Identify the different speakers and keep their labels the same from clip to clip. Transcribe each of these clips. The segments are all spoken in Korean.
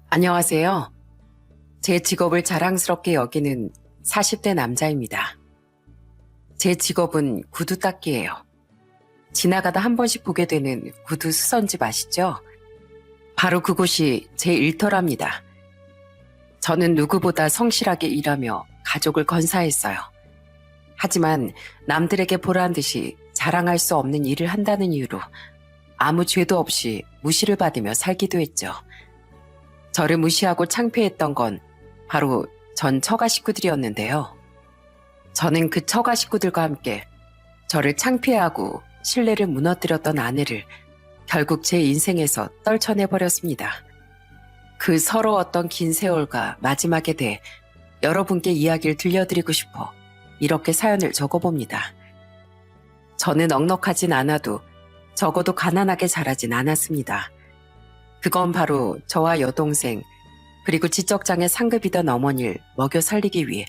Speaker 1: 안녕하세요. 제 직업을 자랑스럽게 여기는 40대 남자입니다. 제 직업은 구두 닦기예요. 지나가다 한 번씩 보게 되는 구두 수선집 아시죠? 바로 그곳이 제 일터랍니다. 저는 누구보다 성실하게 일하며 가족을 건사했어요. 하지만 남들에게 보란 듯이 자랑할 수 없는 일을 한다는 이유로 아무 죄도 없이 무시를 받으며 살기도 했죠. 저를 무시하고 창피했던 건 바로 전 처가 식구들이었는데요. 저는 그 처가 식구들과 함께 저를 창피해하고 신뢰를 무너뜨렸던 아내를 결국 제 인생에서 떨쳐내버렸습니다. 그 서러웠던 긴 세월과 마지막에 대해 여러분께 이야기를 들려드리고 싶어 이렇게 사연을 적어봅니다. 저는 넉넉하진 않아도 적어도 가난하게 자라진 않았습니다. 그건 바로 저와 여동생 그리고 지적장애 상급이던 어머니를 먹여 살리기 위해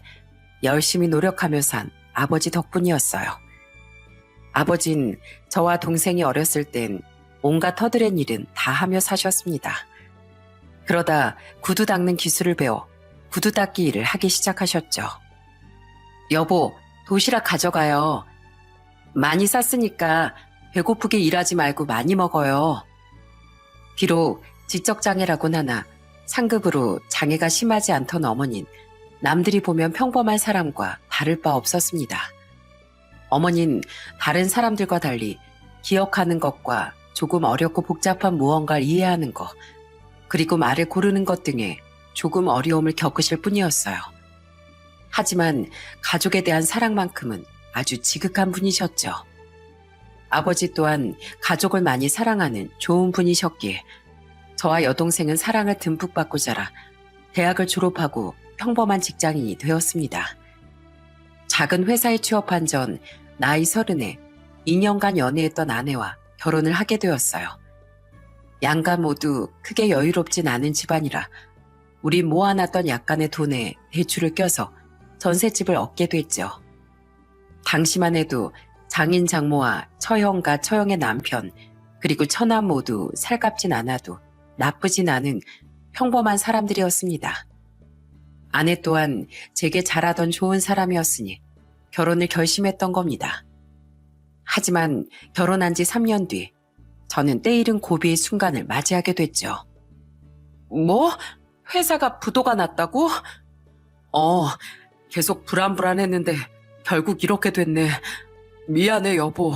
Speaker 1: 열심히 노력하며 산 아버지 덕분이었어요. 아버진 저와 동생이 어렸을 땐 온갖 터드렛 일은 다 하며 사셨습니다. 그러다 구두 닦는 기술을 배워 구두 닦기 일을 하기 시작하셨죠. 여보, 도시락 가져가요. 많이 쌌으니까 배고프게 일하지 말고 많이 먹어요. 비록 지적장애라곤 하나 상급으로 장애가 심하지 않던 어머닌 남들이 보면 평범한 사람과 다를 바 없었습니다. 어머닌 다른 사람들과 달리 기억하는 것과 조금 어렵고 복잡한 무언가를 이해하는 것, 그리고 말을 고르는 것 등에 조금 어려움을 겪으실 뿐이었어요. 하지만 가족에 대한 사랑만큼은 아주 지극한 분이셨죠. 아버지 또한 가족을 많이 사랑하는 좋은 분이셨기에 저와 여동생은 사랑을 듬뿍 받고 자라 대학을 졸업하고 평범한 직장인이 되었습니다. 작은 회사에 취업한 전 나이 30에 2년간 연애했던 아내와 결혼을 하게 되었어요. 양가 모두 크게 여유롭진 않은 집안이라 우리 모아놨던 약간의 돈에 대출을 껴서 전셋집을 얻게 됐죠. 당시만 해도 장인 장모와 처형과 처형의 남편 그리고 처남 모두 살갑진 않아도 나쁘진 않은 평범한 사람들이었습니다. 아내 또한 제게 잘하던 좋은 사람이었으니 결혼을 결심했던 겁니다. 하지만 결혼한 지 3년 뒤 저는 때이른 고비의 순간을 맞이하게 됐죠. 뭐? 회사가 부도가 났다고? 계속 불안불안했는데 결국 이렇게 됐네. 미안해 여보.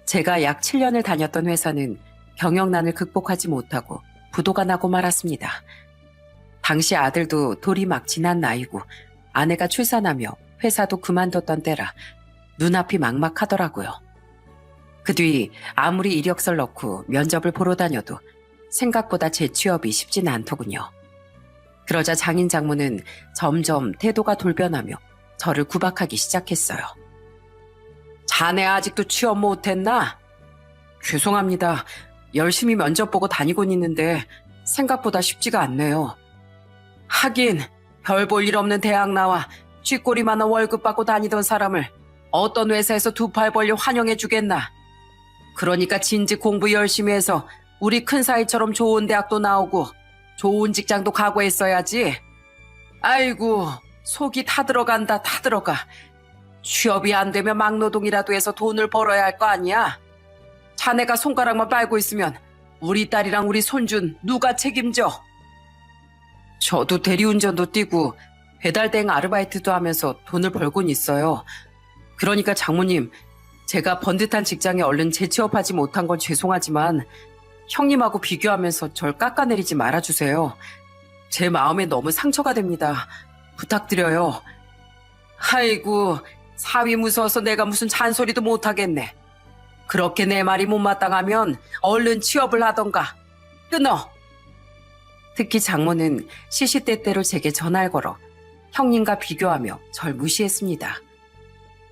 Speaker 1: 제가 약 7년을 다녔던 회사는 경영난을 극복하지 못하고 부도가 나고 말았습니다. 당시 아들도 돌이 막 지난 나이고 아내가 출산하며 회사도 그만뒀던 때라 눈앞이 막막하더라고요. 그 뒤 아무리 이력서를 넣고 면접을 보러 다녀도 생각보다 재취업이 쉽지는 않더군요. 그러자 장인 장모는 점점 태도가 돌변하며 저를 구박하기 시작했어요. 자네 아직도 취업 못했나? 죄송합니다. 열심히 면접 보고 다니곤 있는데 생각보다 쉽지가 않네요. 하긴 별 볼 일 없는 대학 나와 쥐꼬리만한 월급 받고 다니던 사람을 어떤 회사에서 두 팔 벌려 환영해 주겠나. 그러니까 진즉 공부 열심히 해서 우리 큰 사이처럼 좋은 대학도 나오고 좋은 직장도 각오했어야지. 아이고 속이 타들어간다 타들어가. 취업이 안 되면 막노동이라도 해서 돈을 벌어야 할 거 아니야. 자네가 손가락만 빨고 있으면 우리 딸이랑 우리 손준 누가 책임져? 저도 대리운전도 뛰고 배달대행 아르바이트도 하면서 돈을 벌곤 있어요. 그러니까 장모님, 제가 번듯한 직장에 얼른 재취업하지 못한 건 죄송하지만 형님하고 비교하면서 절 깎아내리지 말아주세요. 제 마음에 너무 상처가 됩니다. 부탁드려요. 아이고, 사위 무서워서 내가 무슨 잔소리도 못하겠네. 그렇게 내 말이 못마땅하면 얼른 취업을 하던가. 끊어. 특히 장모는 시시때때로 제게 전화를 걸어 형님과 비교하며 절 무시했습니다.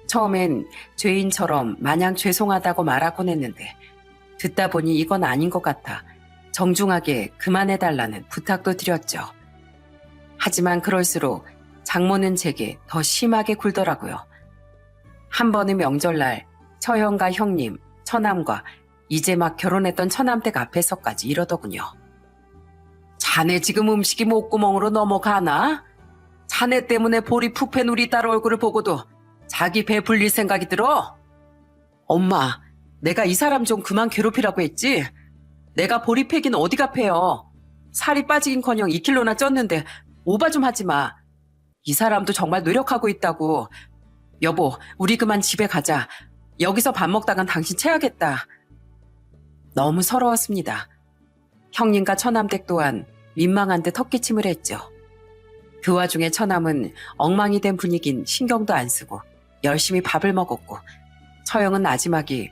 Speaker 1: 처음엔 죄인처럼 마냥 죄송하다고 말하곤 했는데 듣다 보니 이건 아닌 것 같아 정중하게 그만해달라는 부탁도 드렸죠. 하지만 그럴수록 장모는 제게 더 심하게 굴더라고요. 한 번은 명절날 처형과 형님, 처남과 이제 막 결혼했던 처남댁 앞에서까지 이러더군요. 자네 지금 음식이 목구멍으로 넘어가나? 자네 때문에 볼이 푹 팬 우리 딸 얼굴을 보고도 자기 배 불릴 생각이 들어? 엄마, 내가 이 사람 좀 그만 괴롭히라고 했지? 내가 볼이 패긴 어디가 패요? 살이 빠지긴커녕 2kg나 쪘는데 오바 좀 하지 마. 이 사람도 정말 노력하고 있다고. 여보, 우리 그만 집에 가자. 여기서 밥 먹다간 당신 체하겠다. 너무 서러웠습니다. 형님과 처남댁 또한 민망한 듯 헛기침을 했죠. 그 와중에 처남은 엉망이 된 분위긴 신경도 안 쓰고 열심히 밥을 먹었고, 처형은 나지막이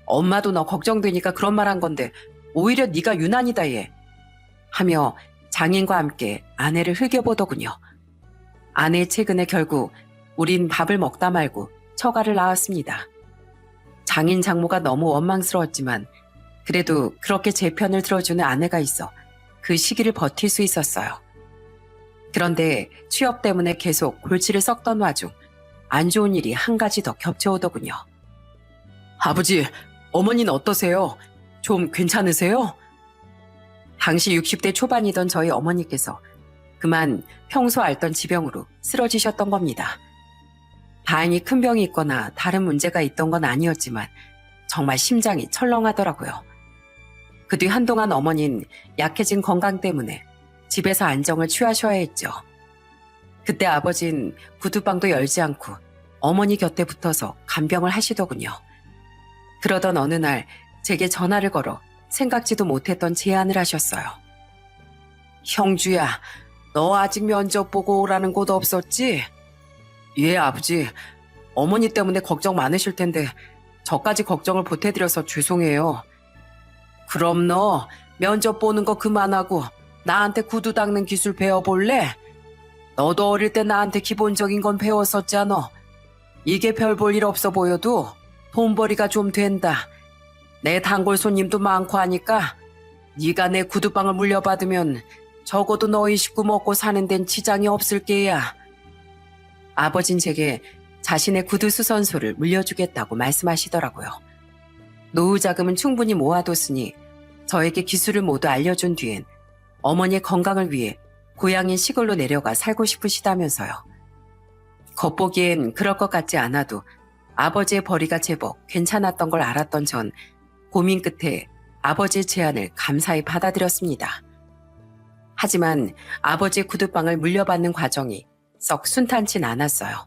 Speaker 1: 엄마도 너 걱정되니까 그런 말 한 건데 오히려 네가 유난이다 얘 하며 장인과 함께 아내를 흘겨보더군요. 아내 최근에 결국 우린 밥을 먹다 말고 처가를 나왔습니다. 장인 장모가 너무 원망스러웠지만 그래도 그렇게 제 편을 들어주는 아내가 있어 그 시기를 버틸 수 있었어요. 그런데 취업 때문에 계속 골치를 썩던 와중 안 좋은 일이 한 가지 더 겹쳐오더군요. 아버지, 어머니는 어떠세요? 좀 괜찮으세요? 당시 60대 초반이던 저희 어머니께서 그만 평소 앓던 지병으로 쓰러지셨던 겁니다. 다행히 큰 병이 있거나 다른 문제가 있던 건 아니었지만 정말 심장이 철렁하더라고요. 그 뒤 한동안 어머니는 약해진 건강 때문에 집에서 안정을 취하셔야 했죠. 그때 아버진 구두방도 열지 않고 어머니 곁에 붙어서 간병을 하시더군요. 그러던 어느 날 제게 전화를 걸어 생각지도 못했던 제안을 하셨어요. 형주야, 너 아직 면접 보고 오라는 곳 없었지? 예, 아버지. 어머니 때문에 걱정 많으실 텐데 저까지 걱정을 보태드려서 죄송해요. 그럼 너 면접 보는 거 그만하고 나한테 구두 닦는 기술 배워볼래? 너도 어릴 때 나한테 기본적인 건 배웠었잖아. 이게 별 볼 일 없어 보여도 돈벌이가 좀 된다. 내 단골 손님도 많고 하니까 네가 내 구두방을 물려받으면 적어도 너희 식구 먹고 사는 데는 지장이 없을 게야. 아버진 제게 자신의 구두 수선소를 물려주겠다고 말씀하시더라고요. 노후 자금은 충분히 모아뒀으니 저에게 기술을 모두 알려준 뒤엔 어머니의 건강을 위해 고향인 시골로 내려가 살고 싶으시다면서요. 겉보기엔 그럴 것 같지 않아도 아버지의 벌이가 제법 괜찮았던 걸 알았던 전 고민 끝에 아버지의 제안을 감사히 받아들였습니다. 하지만 아버지의 구두방을 물려받는 과정이 썩 순탄치 않았어요.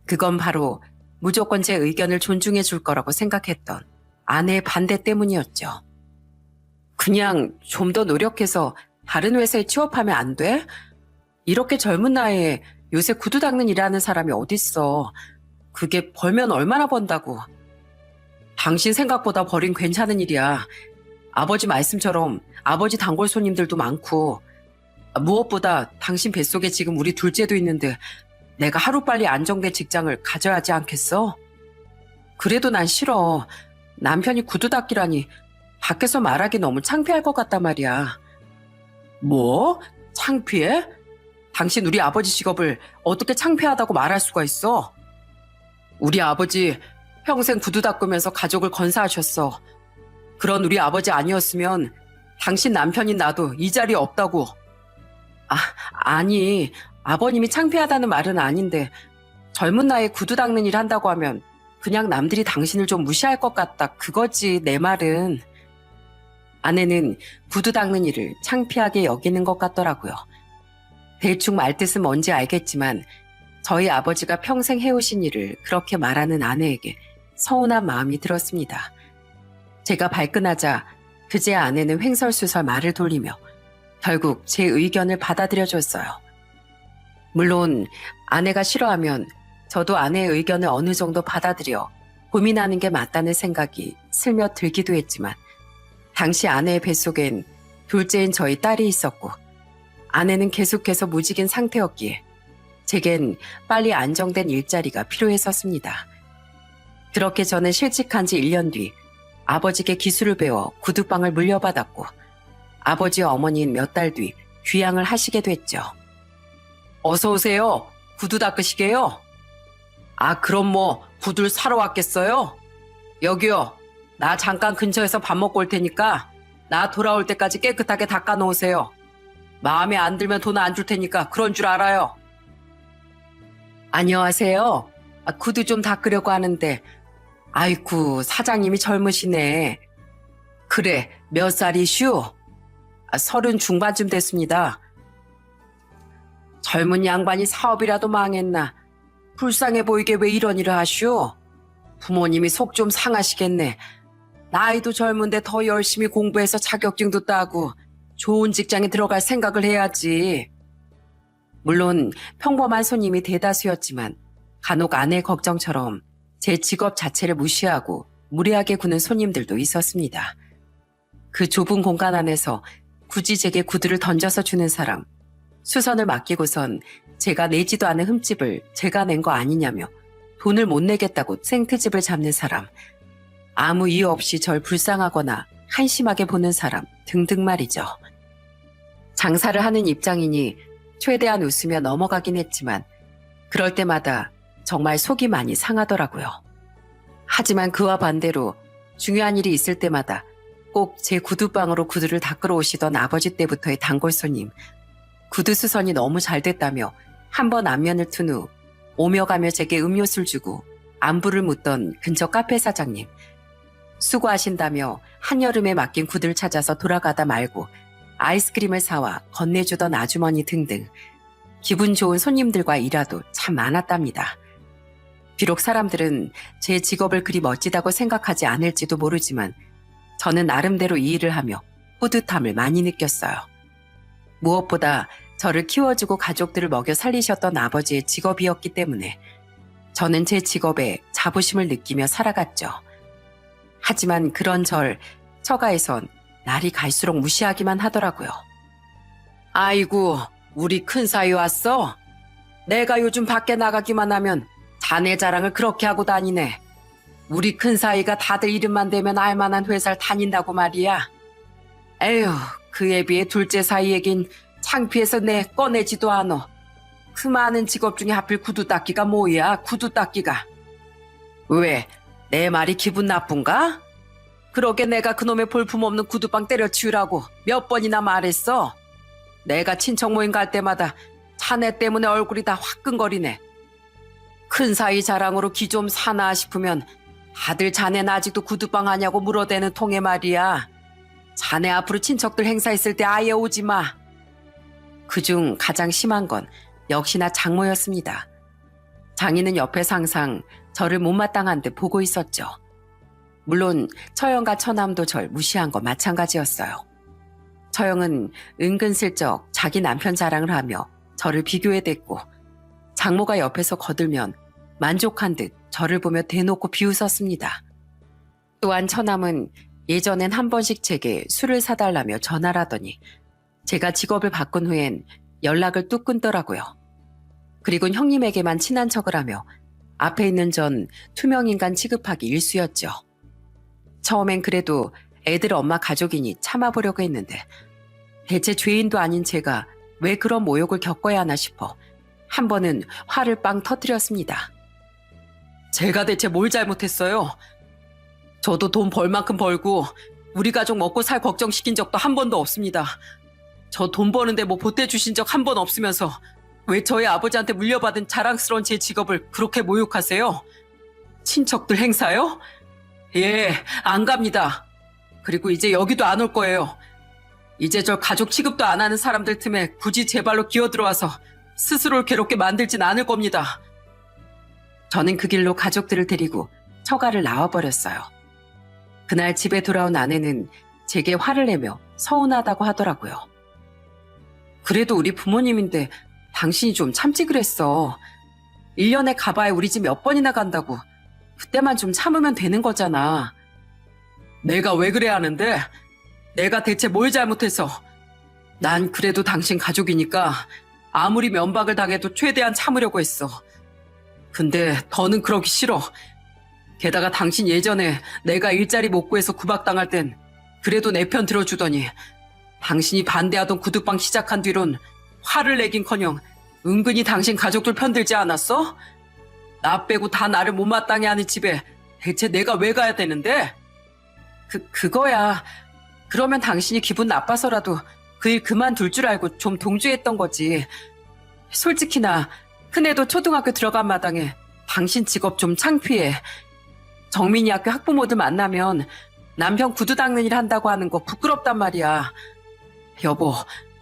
Speaker 1: 그건 바로 무조건 제 의견을 존중해 줄 거라고 생각했던 아내의 반대 때문이었죠. 그냥 좀 더 노력해서 다른 회사에 취업하면 안 돼? 이렇게 젊은 나이에 요새 구두 닦는 일하는 사람이 어딨어. 그게 벌면 얼마나 번다고. 당신 생각보다 벌인 괜찮은 일이야. 아버지 말씀처럼 아버지 단골 손님들도 많고, 무엇보다 당신 뱃속에 지금 우리 둘째도 있는데 내가 하루빨리 안정된 직장을 가져야 하지 않겠어? 그래도 난 싫어. 남편이 구두 닦기라니 밖에서 말하기 너무 창피할 것 같단 말이야. 뭐? 창피해? 당신 우리 아버지 직업을 어떻게 창피하다고 말할 수가 있어? 우리 아버지 평생 구두 닦으면서 가족을 건사하셨어. 그런 우리 아버지 아니었으면 당신 남편인 나도 이 자리에 없다고. 아니, 아버님이 창피하다는 말은 아닌데 젊은 나이에 구두 닦는 일 한다고 하면 그냥 남들이 당신을 좀 무시할 것 같다. 그거지, 내 말은. 아내는 구두 닦는 일을 창피하게 여기는 것 같더라고요. 대충 말뜻은 뭔지 알겠지만 저희 아버지가 평생 해오신 일을 그렇게 말하는 아내에게 서운한 마음이 들었습니다. 제가 발끈하자 그제 아내는 횡설수설 말을 돌리며 결국 제 의견을 받아들여줬어요. 물론 아내가 싫어하면 저도 아내의 의견을 어느 정도 받아들여 고민하는 게 맞다는 생각이 슬며 들기도 했지만 당시 아내의 뱃속엔 둘째인 저희 딸이 있었고 아내는 계속해서 무직인 상태였기에 제겐 빨리 안정된 일자리가 필요했었습니다. 그렇게 저는 실직한 지 1년 뒤 아버지께 기술을 배워 구두방을 물려받았고 아버지와 어머니는 몇 달 뒤 귀향을 하시게 됐죠. 어서 오세요. 구두 닦으시게요? 그럼 뭐 구두를 사러 왔겠어요? 여기요. 나 잠깐 근처에서 밥 먹고 올 테니까 나 돌아올 때까지 깨끗하게 닦아 놓으세요. 마음에 안 들면 돈 안 줄 테니까 그런 줄 알아요. 안녕하세요. 구두 좀 닦으려고 하는데, 아이쿠, 사장님이 젊으시네. 그래, 몇 살이슈? 30 중반쯤 됐습니다. 젊은 양반이 사업이라도 망했나? 불쌍해 보이게 왜 이런 일을 하슈? 부모님이 속 좀 상하시겠네. 나이도 젊은데 더 열심히 공부해서 자격증도 따고 좋은 직장에 들어갈 생각을 해야지. 물론 평범한 손님이 대다수였지만 간혹 아내 걱정처럼 제 직업 자체를 무시하고 무례하게 구는 손님들도 있었습니다. 그 좁은 공간 안에서 굳이 제게 구두를 던져서 주는 사람, 수선을 맡기고선 제가 내지도 않은 흠집을 제가 낸 거 아니냐며 돈을 못 내겠다고 생트집을 잡는 사람, 아무 이유 없이 절 불쌍하거나 한심하게 보는 사람 등등 말이죠. 장사를 하는 입장이니 최대한 웃으며 넘어가긴 했지만 그럴 때마다 정말 속이 많이 상하더라고요. 하지만 그와 반대로 중요한 일이 있을 때마다 꼭 제 구두방으로 구두를 닦으러 오시던 아버지 때부터의 단골 손님, 구두 수선이 너무 잘 됐다며 한 번 안면을 튼 후 오며 가며 제게 음료수를 주고 안부를 묻던 근처 카페 사장님, 수고하신다며 한여름에 맡긴 구두를 찾아서 돌아가다 말고 아이스크림을 사와 건네주던 아주머니 등등 기분 좋은 손님들과 일화도 참 많았답니다. 비록 사람들은 제 직업을 그리 멋지다고 생각하지 않을지도 모르지만 저는 나름대로 이 일을 하며 뿌듯함을 많이 느꼈어요. 무엇보다 저를 키워주고 가족들을 먹여 살리셨던 아버지의 직업이었기 때문에 저는 제 직업에 자부심을 느끼며 살아갔죠. 하지만 그런 절 처가에선 날이 갈수록 무시하기만 하더라고요. 아이고, 우리 큰사위 왔어? 내가 요즘 밖에 나가기만 하면 자네 자랑을 그렇게 하고 다니네. 우리 큰사위가 다들 이름만 대면 알만한 회사를 다닌다고 말이야. 에휴, 그에 비해 둘째 사위에겐 창피해서 내 꺼내지도 않어. 그 많은 직업 중에 하필 구두 닦기가 뭐야, 구두 닦기가. 왜, 내 말이 기분 나쁜가? 그러게 내가 그놈의 볼품없는 구두방 때려치우라고 몇 번이나 말했어. 내가 친척 모임 갈 때마다 자네 때문에 얼굴이 다 화끈거리네. 큰 사이 자랑으로 기 좀 사나 싶으면 다들 자네는 아직도 구두방 하냐고 물어대는 통에 말이야. 자네 앞으로 친척들 행사 있을 때 아예 오지 마. 그중 가장 심한 건 역시나 장모였습니다. 장인은 옆에서 항상 저를 못마땅한 듯 보고 있었죠. 물론 처형과 처남도 절 무시한 건 마찬가지였어요. 처형은 은근슬쩍 자기 남편 자랑을 하며 저를 비교해댔고 장모가 옆에서 거들면 만족한 듯 저를 보며 대놓고 비웃었습니다. 또한 처남은 예전엔 한 번씩 제게 술을 사달라며 전화를 하더니 제가 직업을 바꾼 후엔 연락을 뚝 끊더라고요. 그리고 형님에게만 친한 척을 하며 앞에 있는 전 투명인간 취급하기 일쑤였죠. 처음엔 그래도 애들 엄마 가족이니 참아보려고 했는데 대체 죄인도 아닌 제가 왜 그런 모욕을 겪어야 하나 싶어 한 번은 화를 빵 터뜨렸습니다. 제가 대체 뭘 잘못했어요? 저도 돈 벌 만큼 벌고 우리 가족 먹고 살 걱정시킨 적도 한 번도 없습니다. 저 돈 버는데 뭐 보태주신 적 한 번 없으면서 왜 저희 아버지한테 물려받은 자랑스러운 제 직업을 그렇게 모욕하세요? 친척들 행사요? 예, 안 갑니다. 그리고 이제 여기도 안 올 거예요. 이제 저 가족 취급도 안 하는 사람들 틈에 굳이 제 발로 기어들어와서 스스로를 괴롭게 만들진 않을 겁니다. 저는 그 길로 가족들을 데리고 처가를 나와버렸어요. 그날 집에 돌아온 아내는 제게 화를 내며 서운하다고 하더라고요. 그래도 우리 부모님인데 당신이 좀 참지 그랬어. 1년에 가봐야 우리 집 몇 번이나 간다고. 그때만 좀 참으면 되는 거잖아. 내가 왜 그래야 하는데? 내가 대체 뭘 잘못해서? 난 그래도 당신 가족이니까 아무리 면박을 당해도 최대한 참으려고 했어. 근데 더는 그러기 싫어. 게다가 당신 예전에 내가 일자리 못 구해서 구박당할 땐 그래도 내 편 들어주더니 당신이 반대하던 구두방 시작한 뒤론 화를 내긴커녕 은근히 당신 가족들 편들지 않았어? 나 빼고 다 나를 못마땅해 하는 집에 대체 내가 왜 가야 되는데? 그거야. 그러면 당신이 기분 나빠서라도 그 일 그만둘 줄 알고 좀 동조했던 거지. 솔직히 나 큰애도 초등학교 들어간 마당에 당신 직업 좀 창피해. 정민이 학교 학부모들 만나면 남편 구두 닦는 일 한다고 하는 거 부끄럽단 말이야. 여보,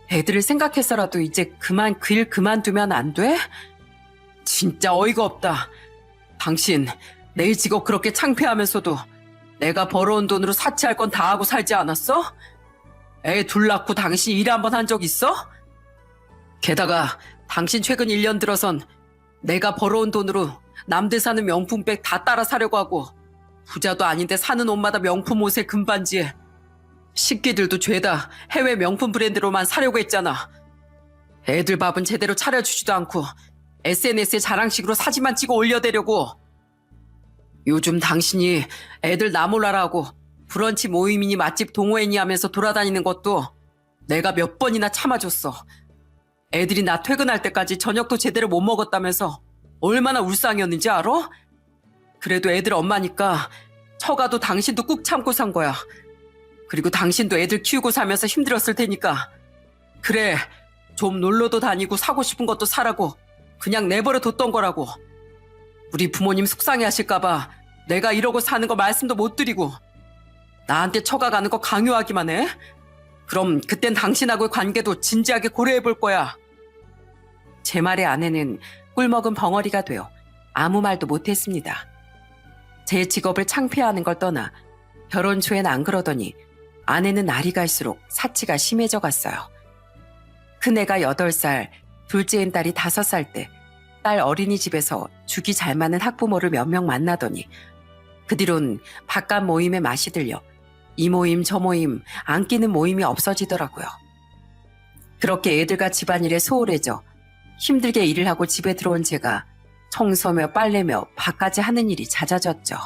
Speaker 1: 애들을 생각해서라도 이제 그만 그 일 그만두면 안 돼? 진짜 어이가 없다. 당신 내 직업 그렇게 창피하면서도 내가 벌어온 돈으로 사치할 건 다 하고 살지 않았어? 애 둘 낳고 당신 일 한 번 한 적 있어? 게다가 당신 최근 1년 들어선 내가 벌어온 돈으로 남들 사는 명품백 다 따라 사려고 하고 부자도 아닌데 사는 옷마다 명품 옷에 금반지에 식기들도 죄다 해외 명품 브랜드로만 사려고 했잖아. 애들 밥은 제대로 차려주지도 않고 SNS에 자랑식으로 사진만 찍어 올려대려고. 요즘 당신이 애들 나 몰라라고 브런치 모임이니 맛집 동호회니 하면서 돌아다니는 것도 내가 몇 번이나 참아줬어. 애들이 나 퇴근할 때까지 저녁도 제대로 못 먹었다면서 얼마나 울상이었는지 알아? 그래도 애들 엄마니까 처가도 당신도 꾹 참고 산 거야. 그리고 당신도 애들 키우고 살면서 힘들었을 테니까 그래 좀 놀러도 다니고 사고 싶은 것도 사라고 그냥 내버려 뒀던 거라고. 우리 부모님 속상해 하실까봐 내가 이러고 사는 거 말씀도 못 드리고 나한테 처가 가는 거 강요하기만 해? 그럼 그땐 당신하고의 관계도 진지하게 고려해 볼 거야. 제 말에 아내는 꿀먹은 벙어리가 되어 아무 말도 못했습니다. 제 직업을 창피해하는 걸 떠나 결혼 초엔 안 그러더니 아내는 날이 갈수록 사치가 심해져 갔어요. 큰애가 8살, 둘째인 딸이 5살 때 딸 어린이집에서 죽이 잘 맞는 학부모를 몇 명 만나더니 그 뒤론 바깥 모임에 맛이 들려 이 모임 저 모임 안 끼는 모임이 없어지더라고요. 그렇게 애들과 집안일에 소홀해져 힘들게 일을 하고 집에 들어온 제가 청소며 빨래며 밥까지 하는 일이 잦아졌죠.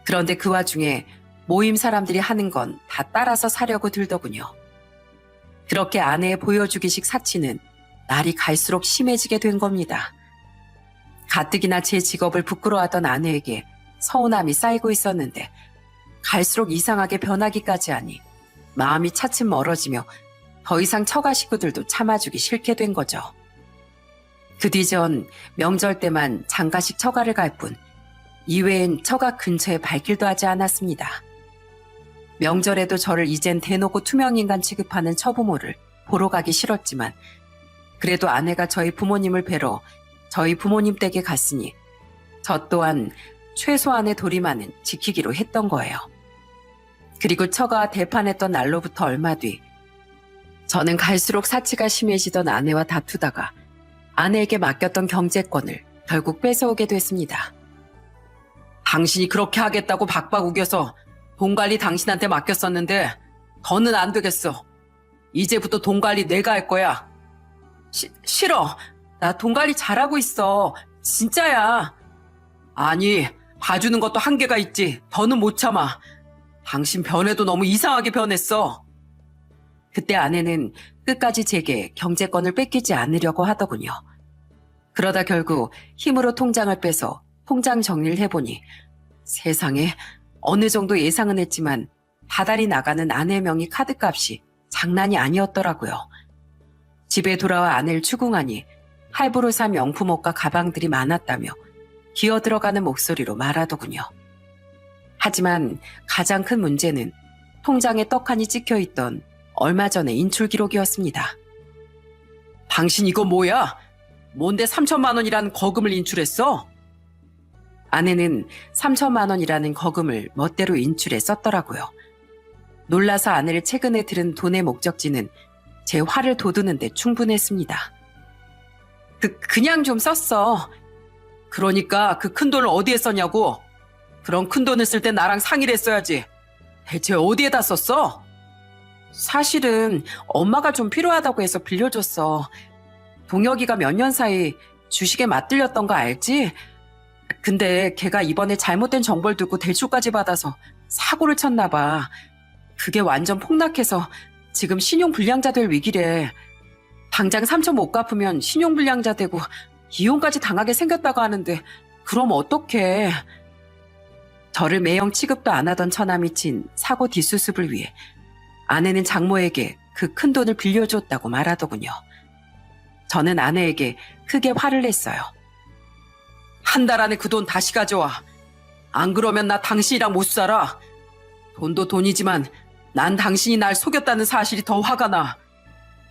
Speaker 1: 그런데 그 와중에 모임 사람들이 하는 건 다 따라서 사려고 들더군요. 그렇게 아내의 보여주기식 사치는 날이 갈수록 심해지게 된 겁니다. 가뜩이나 제 직업을 부끄러워하던 아내에게 서운함이 쌓이고 있었는데 갈수록 이상하게 변하기까지 하니 마음이 차츰 멀어지며 더 이상 처가 식구들도 참아주기 싫게 된 거죠. 그 뒤 전 명절 때만 장가식 처가를 갈 뿐 이외엔 처가 근처에 발길도 하지 않았습니다. 명절에도 저를 이젠 대놓고 투명인간 취급하는 처부모를 보러 가기 싫었지만 그래도 아내가 저희 부모님을 뵈러 저희 부모님 댁에 갔으니 저 또한 최소한의 도리만은 지키기로 했던 거예요. 그리고 처가 대판했던 날로부터 얼마 뒤 저는 갈수록 사치가 심해지던 아내와 다투다가 아내에게 맡겼던 경제권을 결국 뺏어오게 됐습니다. 당신이 그렇게 하겠다고 박박 우겨서 돈 관리 당신한테 맡겼었는데 더는 안 되겠어. 이제부터 돈 관리 내가 할 거야. 싫어. 나 돈 관리 잘하고 있어. 진짜야. 아니, 봐주는 것도 한계가 있지. 더는 못 참아. 당신 변해도 너무 이상하게 변했어. 그때 아내는 끝까지 제게 경제권을 뺏기지 않으려고 하더군요. 그러다 결국 힘으로 통장을 빼서 통장 정리를 해보니 세상에 어느 정도 예상은 했지만 다달이 나가는 아내 명의 카드값이 장난이 아니었더라고요. 집에 돌아와 아내를 추궁하니 할부로 산 명품옷과 가방들이 많았다며 기어들어가는 목소리로 말하더군요. 하지만 가장 큰 문제는 통장에 떡하니 찍혀있던 얼마 전의 인출 기록이었습니다. 당신 이거 뭐야? 뭔데 3천만 원이라는 거금을 인출했어? 아내는 3천만 원이라는 거금을 멋대로 인출해 썼더라고요. 놀라서 아내를 최근에 들은 돈의 목적지는 제 화를 돋우는 데 충분했습니다. 그냥 좀 썼어. 그러니까 그 큰 돈을 어디에 썼냐고. 그런 큰 돈을 쓸 때 나랑 상의를 했어야지. 대체 어디에다 썼어? 사실은 엄마가 좀 필요하다고 해서 빌려줬어. 동혁이가 몇 년 사이 주식에 맞들렸던 거 알지? 근데 걔가 이번에 잘못된 정보를 듣고 대출까지 받아서 사고를 쳤나 봐. 그게 완전 폭락해서 지금 신용불량자 될 위기래. 당장 3천 못 갚으면 신용불량자 되고 이혼까지 당하게 생겼다고 하는데 그럼 어떡해. 저를 매형 취급도 안 하던 처남이 친 사고 뒷수습을 위해 아내는 장모에게 그 큰 돈을 빌려줬다고 말하더군요. 저는 아내에게 크게 화를 냈어요. 한 달 안에 그 돈 다시 가져와. 안 그러면 나 당신이랑 못 살아. 돈도 돈이지만 난 당신이 날 속였다는 사실이 더 화가 나.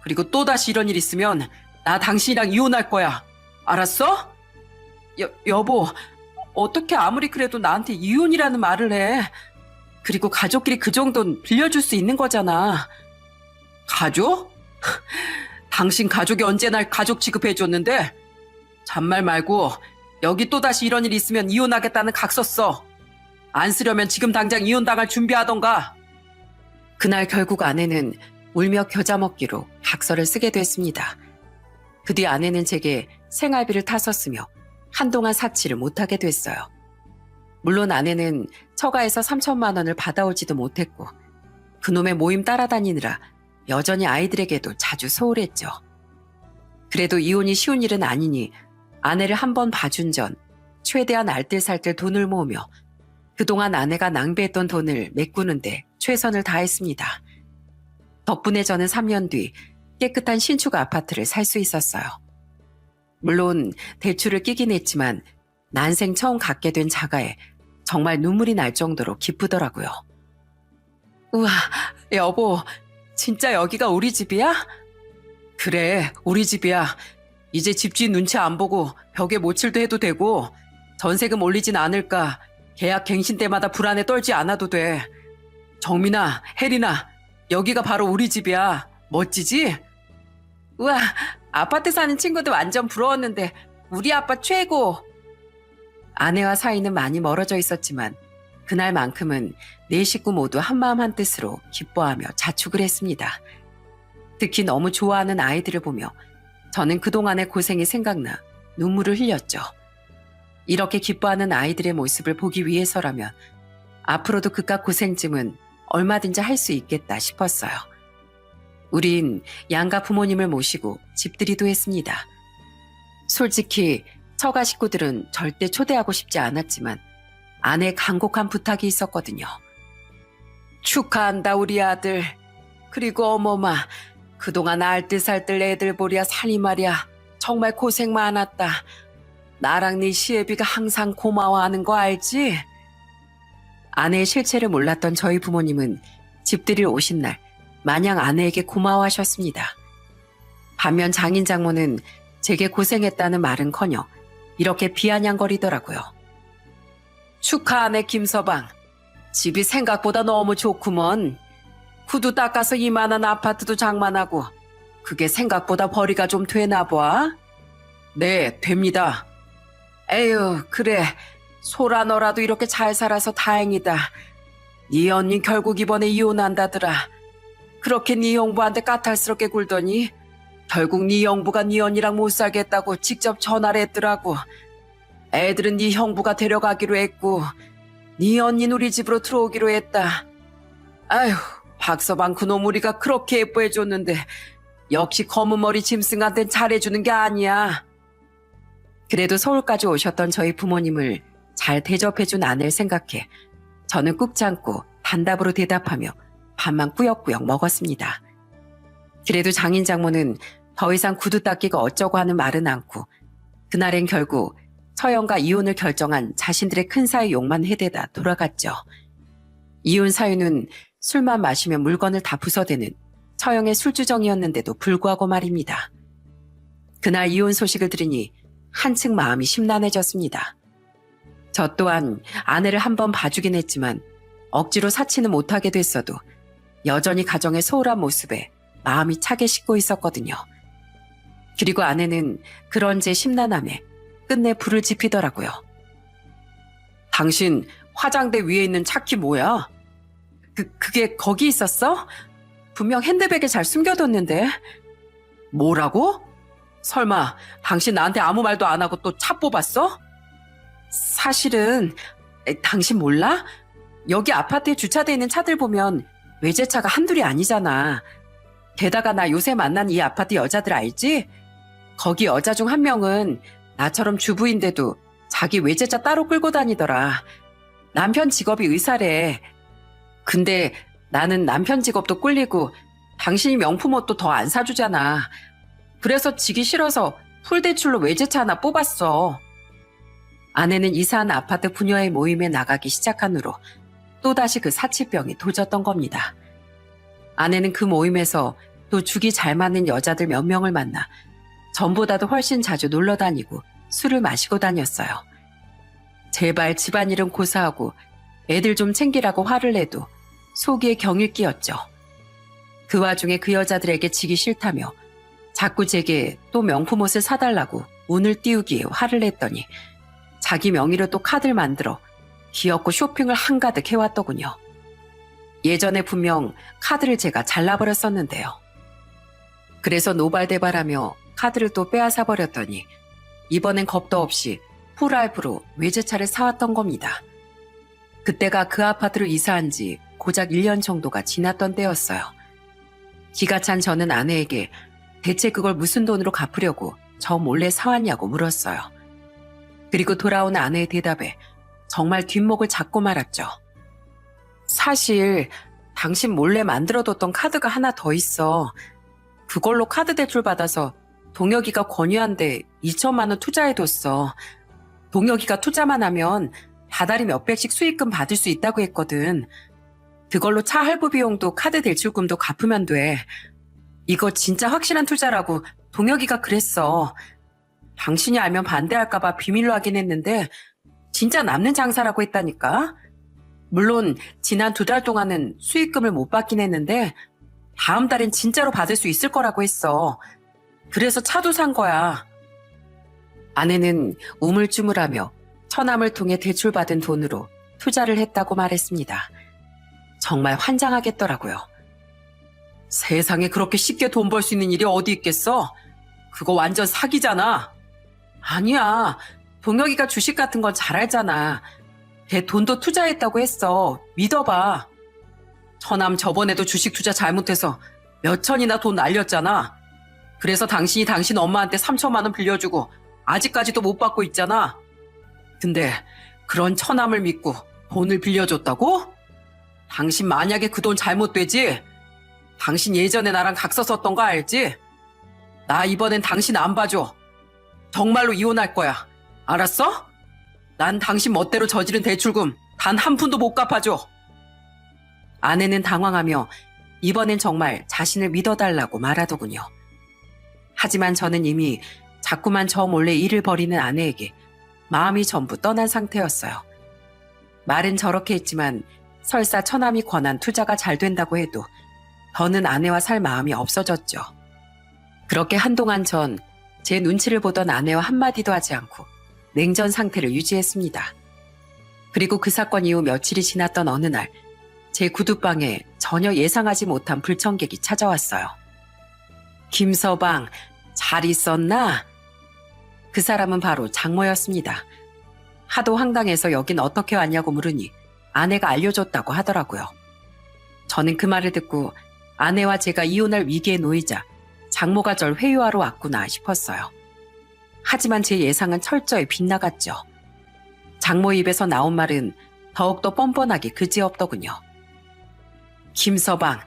Speaker 1: 그리고 또다시 이런 일 있으면 나 당신이랑 이혼할 거야. 알았어? 여보, 어떻게 아무리 그래도 나한테 이혼이라는 말을 해. 그리고 가족끼리 그 정도는 빌려줄 수 있는 거잖아. 가족? 당신 가족이 언제 날 가족 취급해줬는데? 잔말 말고 여기 또다시 이런 일 있으면 이혼하겠다는 각서 써. 안 쓰려면 지금 당장 이혼당할 준비하던가. 그날 결국 아내는 울며 겨자 먹기로 각서를 쓰게 됐습니다. 그 뒤 아내는 제게 생활비를 타섰으며 한동안 사치를 못하게 됐어요. 물론 아내는 처가에서 3천만 원을 받아오지도 못했고 그놈의 모임 따라다니느라 여전히 아이들에게도 자주 소홀했죠. 그래도 이혼이 쉬운 일은 아니니 아내를 한번 봐준 전 최대한 알뜰살뜰 돈을 모으며 그동안 아내가 낭비했던 돈을 메꾸는데 최선을 다했습니다. 덕분에 저는 3년 뒤 깨끗한 신축 아파트를 살 수 있었어요. 물론 대출을 끼긴 했지만 난생 처음 갖게 된 자가에 정말 눈물이 날 정도로 기쁘더라고요. 우와, 여보, 진짜 여기가 우리 집이야? 그래, 우리 집이야. 이제 집주인 눈치 안 보고 벽에 모칠도 해도 되고 전세금 올리진 않을까 계약 갱신 때마다 불안에 떨지 않아도 돼. 정민아, 혜린아, 여기가 바로 우리 집이야. 멋지지? 우와, 아파트 사는 친구들 완전 부러웠는데 우리 아빠 최고. 아내와 사이는 많이 멀어져 있었지만 그날만큼은 네 식구 모두 한마음 한뜻으로 기뻐하며 자축을 했습니다. 특히 너무 좋아하는 아이들을 보며 저는 그동안의 고생이 생각나 눈물을 흘렸죠. 이렇게 기뻐하는 아이들의 모습을 보기 위해서라면 앞으로도 그깟 고생쯤은 얼마든지 할 수 있겠다 싶었어요. 우린 양가 부모님을 모시고 집들이도 했습니다. 솔직히 처가 식구들은 절대 초대하고 싶지 않았지만 아내의 간곡한 부탁이 있었거든요. 축하한다 우리 아들. 그리고 어머마, 그동안 알뜰살뜰 애들 보랴 살이 말이야. 정말 고생 많았다. 나랑 네 시애비가 항상 고마워하는 거 알지? 아내의 실체를 몰랐던 저희 부모님은 집들이 오신 날 마냥 아내에게 고마워하셨습니다. 반면 장인 장모는 제게 고생했다는 말은커녕 이렇게 비아냥거리더라고요. 축하하네 김서방. 집이 생각보다 너무 좋구먼. 구두 닦아서 이만한 아파트도 장만하고 그게 생각보다 벌이가 좀 되나 봐. 네, 됩니다. 에휴, 그래. 소라 너라도 이렇게 잘 살아서 다행이다. 네 언니 결국 이번에 이혼한다더라. 그렇게 네 형부한테 까탈스럽게 굴더니 결국 네 형부가 네 언니랑 못 살겠다고 직접 전화를 했더라고. 애들은 네 형부가 데려가기로 했고 네 언니는 우리 집으로 들어오기로 했다. 아휴, 박서방 그놈 우리가 그렇게 예뻐해줬는데 역시 검은 머리 짐승한텐 잘해주는 게 아니야. 그래도 서울까지 오셨던 저희 부모님을 잘 대접해준 아내를 생각해 저는 꾹 참고 단답으로 대답하며 밥만 꾸역꾸역 먹었습니다. 그래도 장인 장모는 더 이상 구두 닦기가 어쩌고 하는 말은 않고 그날엔 결국 처형과 이혼을 결정한 자신들의 큰 사위 욕만 해대다 돌아갔죠. 이혼 사유는 술만 마시면 물건을 다 부숴대는 처형의 술주정이었는데도 불구하고 말입니다. 그날 이혼 소식을 들으니 한층 마음이 심란해졌습니다. 저 또한 아내를 한번 봐주긴 했지만 억지로 사치는 못하게 됐어도 여전히 가정의 소홀한 모습에 마음이 차게 식고 있었거든요. 그리고 아내는 그런 제 심란함에 끝내 불을 지피더라고요. 당신 화장대 위에 있는 차키 뭐야? 그게 거기 있었어? 분명 핸드백에 잘 숨겨뒀는데. 뭐라고? 설마 당신 나한테 아무 말도 안 하고 또 차 뽑았어? 사실은 당신 몰라? 여기 아파트에 주차돼 있는 차들 보면 외제차가 한둘이 아니잖아. 게다가 나 요새 만난 이 아파트 여자들 알지? 거기 여자 중 한 명은 나처럼 주부인데도 자기 외제차 따로 끌고 다니더라. 남편 직업이 의사래. 근데 나는 남편 직업도 꿀리고 당신이 명품 옷도 더 안 사주잖아. 그래서 지기 싫어서 풀대출로 외제차 하나 뽑았어. 아내는 이사한 아파트 부녀의 모임에 나가기 시작한 후로 또다시 그 사치병이 도졌던 겁니다. 아내는 그 모임에서 또 죽이 잘 맞는 여자들 몇 명을 만나 전보다도 훨씬 자주 놀러 다니고 술을 마시고 다녔어요. 제발 집안일은 고사하고 애들 좀 챙기라고 화를 내도 속이에 경일 끼었죠. 그 와중에 그 여자들에게 지기 싫다며 자꾸 제게 또 명품 옷을 사달라고 운을 띄우기에 화를 냈더니 자기 명의로 또 카드를 만들어 귀엽고 쇼핑을 한가득 해왔더군요. 예전에 분명 카드를 제가 잘라버렸었는데요. 그래서 노발대발하며 카드를 또 빼앗아 버렸더니 이번엔 겁도 없이 풀알프로 외제차를 사왔던 겁니다. 그때가 그 아파트로 이사한 지 고작 1년 정도가 지났던 때였어요. 기가 찬 저는 아내에게 대체 그걸 무슨 돈으로 갚으려고 저 몰래 사왔냐고 물었어요. 그리고 돌아온 아내의 대답에 정말 뒷목을 잡고 말았죠. 사실 당신 몰래 만들어뒀던 카드가 하나 더 있어. 그걸로 카드 대출 받아서 동혁이가 권유한데 2천만 원 투자해뒀어. 동혁이가 투자만 하면 다달이 몇백씩 수익금 받을 수 있다고 했거든. 그걸로 차 할부 비용도 카드 대출금도 갚으면 돼. 이거 진짜 확실한 투자라고 동혁이가 그랬어. 당신이 알면 반대할까봐 비밀로 하긴 했는데 진짜 남는 장사라고 했다니까. 물론 지난 2달 동안은 수익금을 못 받긴 했는데 다음 달엔 진짜로 받을 수 있을 거라고 했어. 그래서 차도 산 거야. 아내는 우물쭈물하며 처남을 통해 대출받은 돈으로 투자를 했다고 말했습니다. 정말 환장하겠더라고요. 세상에 그렇게 쉽게 돈 벌 수 있는 일이 어디 있겠어? 그거 완전 사기잖아. 아니야. 동혁이가 주식 같은 건 잘 알잖아. 걔 돈도 투자했다고 했어. 믿어봐. 처남 저번에도 주식 투자 잘못해서 몇 천이나 돈 날렸잖아. 그래서 당신이 당신 엄마한테 3천만 원 빌려주고 아직까지도 못 받고 있잖아. 근데 그런 처남을 믿고 돈을 빌려줬다고? 당신 만약에 그 돈 잘못되지? 당신 예전에 나랑 각서 썼던 거 알지? 나 이번엔 당신 안 봐줘. 정말로 이혼할 거야. 알았어? 난 당신 멋대로 저지른 대출금 단 한 푼도 못 갚아줘. 아내는 당황하며 이번엔 정말 자신을 믿어달라고 말하더군요. 하지만 저는 이미 자꾸만 저 몰래 일을 벌이는 아내에게 마음이 전부 떠난 상태였어요. 말은 저렇게 했지만 설사 처남이 권한 투자가 잘 된다고 해도 더는 아내와 살 마음이 없어졌죠. 그렇게 한동안 전 제 눈치를 보던 아내와 한마디도 하지 않고 냉전 상태를 유지했습니다. 그리고 그 사건 이후 며칠이 지났던 어느 날 제 구두방에 전혀 예상하지 못한 불청객이 찾아왔어요. 김서방, 잘 있었나? 그 사람은 바로 장모였습니다. 하도 황당해서 여긴 어떻게 왔냐고 물으니 아내가 알려줬다고 하더라고요. 저는 그 말을 듣고 아내와 제가 이혼할 위기에 놓이자 장모가 절 회유하러 왔구나 싶었어요. 하지만 제 예상은 철저히 빗나갔죠. 장모 입에서 나온 말은 더욱더 뻔뻔하게 그지없더군요. 김서방,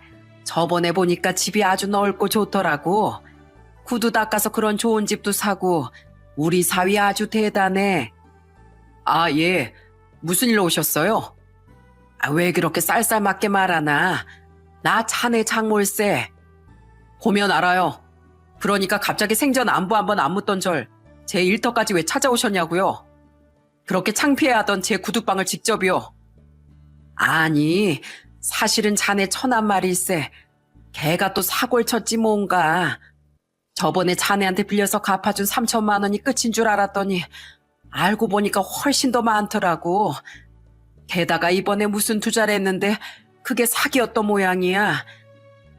Speaker 1: 저번에 보니까 집이 아주 넓고 좋더라고. 구두 닦아서 그런 좋은 집도 사고 우리 사위 아주 대단해. 아, 예. 무슨 일로 오셨어요? 왜 그렇게 쌀쌀맞게 말하나? 나 자네 장모일세. 보면 알아요. 그러니까 갑자기 생전 안부 한번 안 묻던 절 제 일터까지 왜 찾아오셨냐고요? 그렇게 창피해하던 제 구두방을 직접이요. 아니, 사실은 자네 처남 말일세. 걔가 또 사골 쳤지 뭔가. 저번에 자네한테 빌려서 갚아준 3천만 원이 끝인 줄 알았더니 알고 보니까 훨씬 더 많더라고. 게다가 이번에 무슨 투자를 했는데 그게 사기였던 모양이야.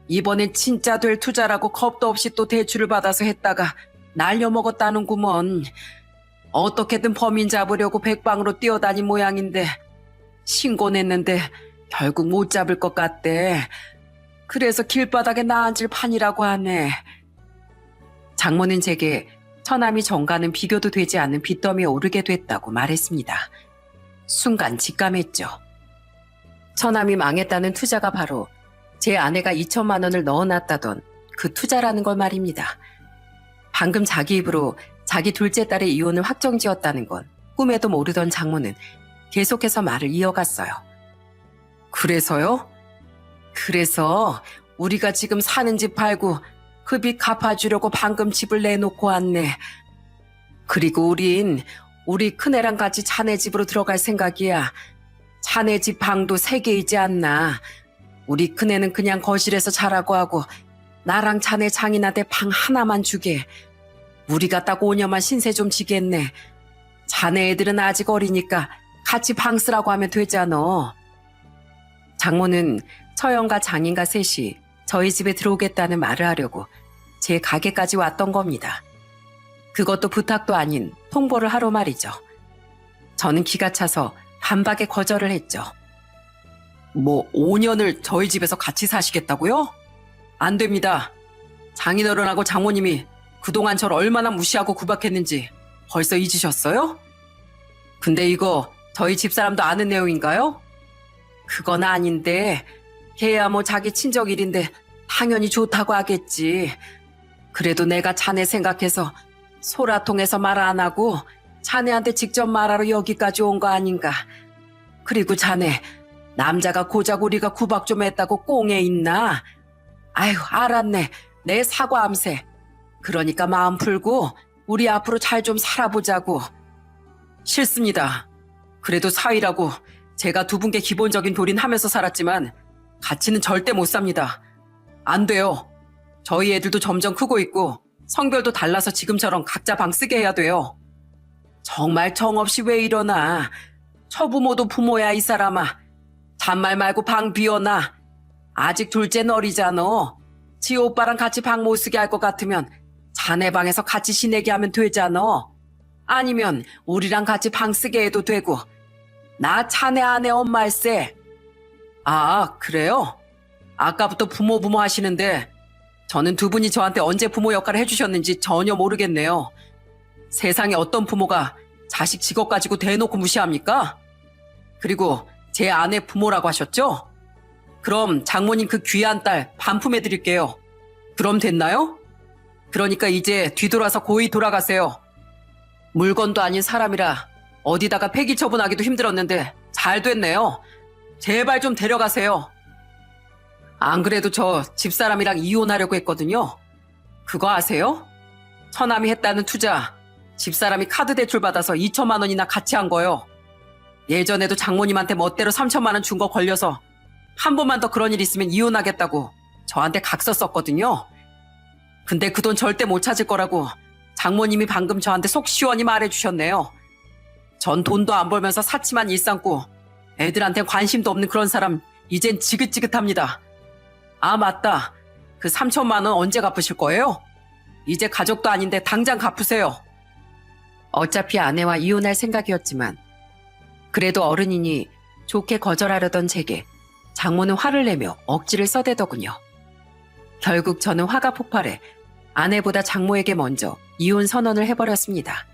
Speaker 1: 이번엔 진짜 될 투자라고 겁도 없이 또 대출을 받아서 했다가 날려먹었다는구먼. 어떻게든 범인 잡으려고 백방으로 뛰어다닌 모양인데 신고 냈는데 결국 못 잡을 것 같대. 그래서 길바닥에 나앉을 판이라고 하네. 장모는 제게 처남이 정가는 비교도 되지 않는 빚더미에 오르게 됐다고 말했습니다. 순간 직감했죠. 처남이 망했다는 투자가 바로 제 아내가 2천만 원을 넣어놨다던 그 투자라는 걸 말입니다. 방금 자기 입으로 자기 둘째 딸의 이혼을 확정지었다는 건 꿈에도 모르던 장모는 계속해서 말을 이어갔어요. 그래서요? 그래서 우리가 지금 사는 집 팔고 그 빚 갚아주려고 방금 집을 내놓고 왔네. 그리고 우리 큰애랑 같이 자네 집으로 들어갈 생각이야. 자네 집 방도 3개이지 않나. 우리 큰애는 그냥 거실에서 자라고 하고 나랑 자네 장인한테 방 하나만 주게. 우리가 딱 5년만 신세 좀 지겠네. 자네 애들은 아직 어리니까 같이 방 쓰라고 하면 되잖아. 장모는 처형과 장인과 셋이 저희 집에 들어오겠다는 말을 하려고 제 가게까지 왔던 겁니다. 그것도 부탁도 아닌 통보를 하러 말이죠. 저는 기가 차서 반박에 거절을 했죠. 뭐 5년을 저희 집에서 같이 사시겠다고요? 안 됩니다. 장인어른하고 장모님이 그동안 저를 얼마나 무시하고 구박했는지 벌써 잊으셨어요? 근데 이거 저희 집사람도 아는 내용인가요? 그건 아닌데 걔야 뭐 자기 친정 일인데 당연히 좋다고 하겠지. 그래도 내가 자네 생각해서 소라통해서 말 안 하고 자네한테 직접 말하러 여기까지 온 거 아닌가. 그리고 자네 남자가 고작 우리가 구박 좀 했다고 꽁에 있나? 아휴 알았네. 내 사과함세. 그러니까 마음 풀고 우리 앞으로 잘 좀 살아보자고. 싫습니다. 그래도 사위라고 제가 두 분께 기본적인 도리는 하면서 살았지만 같이는 절대 못 삽니다. 안 돼요. 저희 애들도 점점 크고 있고 성별도 달라서 지금처럼 각자 방 쓰게 해야 돼요. 정말 정없이 왜 이러나. 처부모도 부모야 이 사람아. 잔말 말고 방 비워놔. 아직 둘째는 어리잖아. 지 오빠랑 같이 방 못 쓰게 할 것 같으면 자네 방에서 같이 지내게 하면 되잖아. 아니면 우리랑 같이 방 쓰게 해도 되고. 나 자네 아내 엄마일세. 아 그래요? 아까부터 부모 하시는데 저는 두 분이 저한테 언제 부모 역할을 해주셨는지 전혀 모르겠네요. 세상에 어떤 부모가 자식 직업 가지고 대놓고 무시합니까? 그리고 제 아내 부모라고 하셨죠? 그럼 장모님 그 귀한 딸 반품해드릴게요. 그럼 됐나요? 그러니까 이제 뒤돌아서 고이 돌아가세요. 물건도 아닌 사람이라 어디다가 폐기 처분하기도 힘들었는데 잘 됐네요. 제발 좀 데려가세요. 안 그래도 저 집사람이랑 이혼하려고 했거든요. 그거 아세요? 처남이 했다는 투자 집사람이 카드 대출 받아서 2천만 원이나 같이 한 거요. 예전에도 장모님한테 멋대로 3천만 원 준 거 걸려서 한 번만 더 그런 일 있으면 이혼하겠다고 저한테 각서 썼거든요. 근데 그 돈 절대 못 찾을 거라고 장모님이 방금 저한테 속 시원히 말해주셨네요. 전 돈도 안 벌면서 사치만 일삼고 애들한테 관심도 없는 그런 사람 이젠 지긋지긋합니다. 아 맞다. 그 3천만 원 언제 갚으실 거예요? 이제 가족도 아닌데 당장 갚으세요. 어차피 아내와 이혼할 생각이었지만 그래도 어른이니 좋게 거절하려던 제게 장모는 화를 내며 억지를 써대더군요. 결국 저는 화가 폭발해 아내보다 장모에게 먼저 이혼 선언을 해버렸습니다.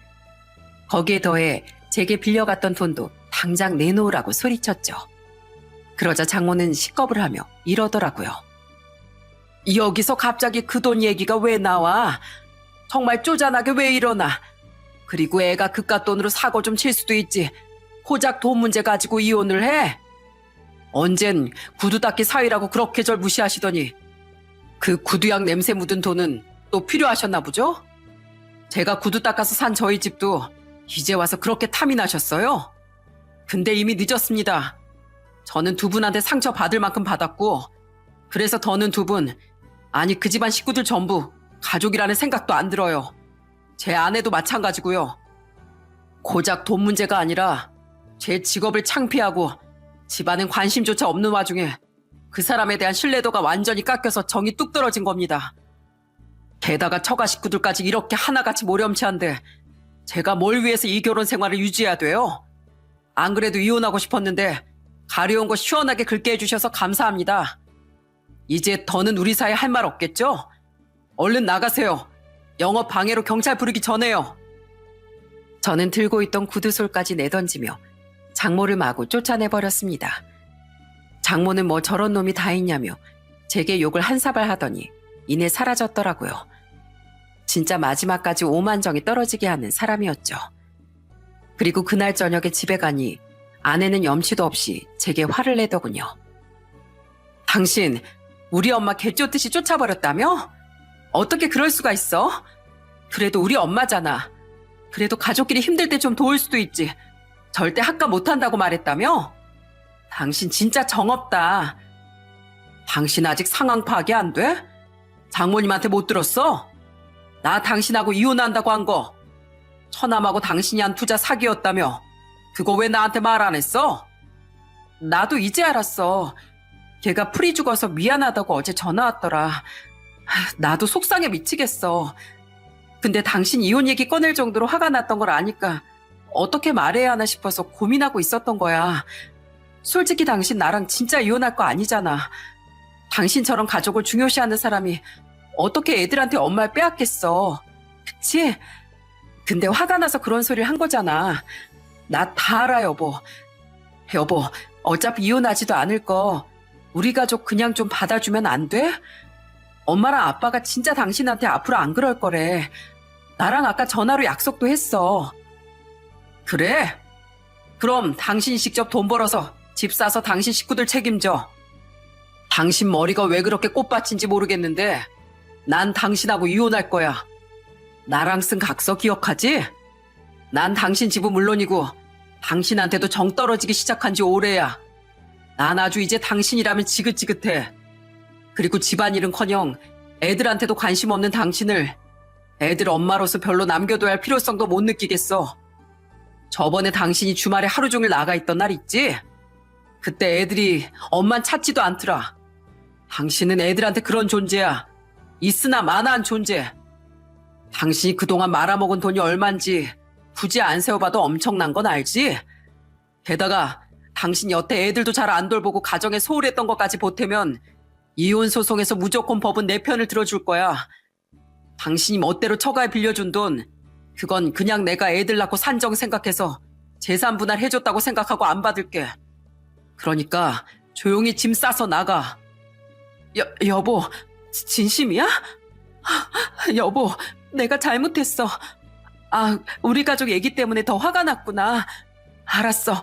Speaker 1: 거기에 더해 제게 빌려갔던 돈도 당장 내놓으라고 소리쳤죠. 그러자 장모는 식겁을 하며 이러더라고요. 여기서 갑자기 그 돈 얘기가 왜 나와? 정말 쪼잔하게 왜 이러나? 그리고 애가 그깟 돈으로 사고 좀 칠 수도 있지. 고작 돈 문제 가지고 이혼을 해? 언젠 구두 닦기 사위라고 그렇게 절 무시하시더니 그 구두약 냄새 묻은 돈은 또 필요하셨나 보죠? 제가 구두 닦아서 산 저희 집도 이제 와서 그렇게 탐이 나셨어요? 근데 이미 늦었습니다. 저는 두 분한테 상처 받을 만큼 받았고 그래서 더는 두 분, 아니 그 집안 식구들 전부 가족이라는 생각도 안 들어요. 제 아내도 마찬가지고요. 고작 돈 문제가 아니라 제 직업을 창피하고 집안엔 관심조차 없는 와중에 그 사람에 대한 신뢰도가 완전히 깎여서 정이 뚝 떨어진 겁니다. 게다가 처가 식구들까지 이렇게 하나같이 모렴치한데 제가 뭘 위해서 이 결혼 생활을 유지해야 돼요? 안 그래도 이혼하고 싶었는데 가려운 거 시원하게 긁게 해주셔서 감사합니다. 이제 더는 우리 사이에 할 말 없겠죠? 얼른 나가세요. 영업 방해로 경찰 부르기 전에요. 저는 들고 있던 구두솔까지 내던지며 장모를 마구 쫓아내버렸습니다. 장모는 뭐 저런 놈이 다 있냐며 제게 욕을 한 사발 하더니 이내 사라졌더라고요. 진짜 마지막까지 오만정이 떨어지게 하는 사람이었죠. 그리고 그날 저녁에 집에 가니 아내는 염치도 없이 제게 화를 내더군요. 당신 우리 엄마 개쫓듯이 쫓아버렸다며? 어떻게 그럴 수가 있어? 그래도 우리 엄마잖아. 그래도 가족끼리 힘들 때 좀 도울 수도 있지. 절대 학가 못한다고 말했다며? 당신 진짜 정없다. 당신 아직 상황 파악이 안 돼? 장모님한테 못 들었어? 나 당신하고 이혼한다고 한 거. 처남하고 당신이 한 투자 사기였다며. 그거 왜 나한테 말 안 했어? 나도 이제 알았어. 걔가 풀이 죽어서 미안하다고 어제 전화 왔더라. 나도 속상해 미치겠어. 근데 당신 이혼 얘기 꺼낼 정도로 화가 났던 걸 아니까 어떻게 말해야 하나 싶어서 고민하고 있었던 거야. 솔직히 당신 나랑 진짜 이혼할 거 아니잖아. 당신처럼 가족을 중요시하는 사람이 어떻게 애들한테 엄마를 빼앗겠어. 그치? 근데 화가 나서 그런 소리를 한 거잖아. 나 다 알아, 여보. 여보, 어차피 이혼하지도 않을 거 우리 가족 그냥 좀 받아주면 안 돼? 엄마랑 아빠가 진짜 당신한테 앞으로 안 그럴 거래. 나랑 아까 전화로 약속도 했어. 그래? 그럼 당신이 직접 돈 벌어서 집 사서 당신 식구들 책임져. 당신 머리가 왜 그렇게 꽃밭인지 모르겠는데 난 당신하고 이혼할 거야. 나랑 쓴 각서 기억하지? 난 당신 집은 물론이고 당신한테도 정 떨어지기 시작한 지 오래야. 난 아주 이제 당신이라면 지긋지긋해. 그리고 집안일은커녕 애들한테도 관심 없는 당신을 애들 엄마로서 별로 남겨둬야 할 필요성도 못 느끼겠어. 저번에 당신이 주말에 하루 종일 나가 있던 날 있지? 그때 애들이 엄만 찾지도 않더라. 당신은 애들한테 그런 존재야. 있으나 마나한 존재. 당신이 그동안 말아먹은 돈이 얼만지 굳이 안 세워봐도 엄청난 건 알지? 게다가 당신 여태 애들도 잘 안 돌보고 가정에 소홀했던 것까지 보태면 이혼 소송에서 무조건 법은 내 편을 들어줄 거야. 당신이 멋대로 처가에 빌려준 돈, 그건 그냥 내가 애들 낳고 산정 생각해서 재산 분할해줬다고 생각하고 안 받을게. 그러니까 조용히 짐 싸서 나가. 여보, 진심이야? 여보, 내가 잘못했어. 우리 가족 얘기 때문에 더 화가 났구나. 알았어.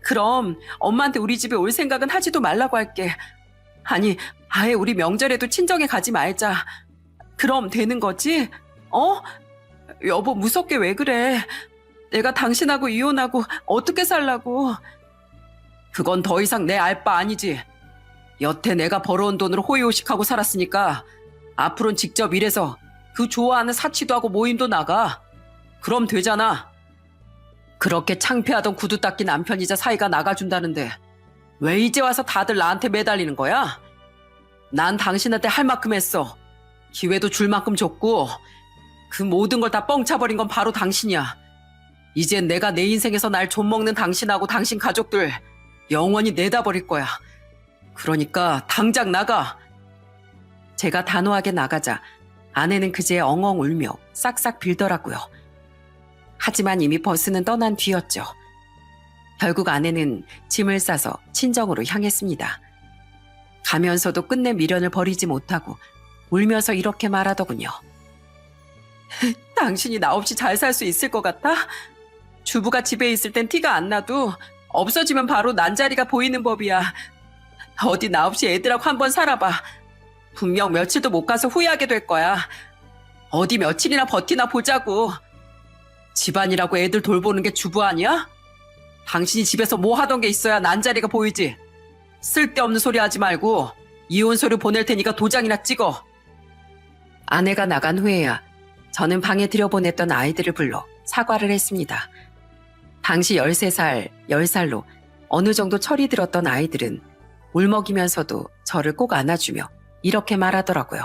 Speaker 1: 그럼 엄마한테 우리 집에 올 생각은 하지도 말라고 할게. 아니, 아예 우리 명절에도 친정에 가지 말자. 그럼 되는 거지? 여보, 무섭게 왜 그래? 내가 당신하고 이혼하고 어떻게 살라고? 그건 더 이상 내 알 바 아니지. 여태 내가 벌어온 돈으로 호의호식하고 살았으니까 앞으로는 직접 일해서 그 좋아하는 사치도 하고 모임도 나가. 그럼 되잖아. 그렇게 창피하던 구두 닦기 남편이자 사이가 나가준다는데 왜 이제 와서 다들 나한테 매달리는 거야? 난 당신한테 할 만큼 했어. 기회도 줄 만큼 줬고 그 모든 걸 다 뻥차버린 건 바로 당신이야. 이젠 내가 내 인생에서 날 좀먹는 당신하고 당신 가족들 영원히 내다버릴 거야. 그러니까 당장 나가. 제가 단호하게 나가자 아내는 그제 엉엉 울며 싹싹 빌더라고요. 하지만 이미 버스는 떠난 뒤였죠. 결국 아내는 짐을 싸서 친정으로 향했습니다. 가면서도 끝내 미련을 버리지 못하고 울면서 이렇게 말하더군요. 당신이 나 없이 잘 살 수 있을 것 같아? 주부가 집에 있을 땐 티가 안 나도 없어지면 바로 난자리가 보이는 법이야. 어디 나 없이 애들하고 한번 살아봐. 분명 며칠도 못 가서 후회하게 될 거야. 어디 며칠이나 버티나 보자고. 집안이라고 애들 돌보는 게 주부 아니야? 당신이 집에서 뭐 하던 게 있어야 난자리가 보이지. 쓸데없는 소리 하지 말고 이혼 서류 보낼 테니까 도장이나 찍어. 아내가 나간 후에야 저는 방에 들여보냈던 아이들을 불러 사과를 했습니다. 당시 13살, 10살로 어느 정도 철이 들었던 아이들은 울먹이면서도 저를 꼭 안아주며 이렇게 말하더라고요.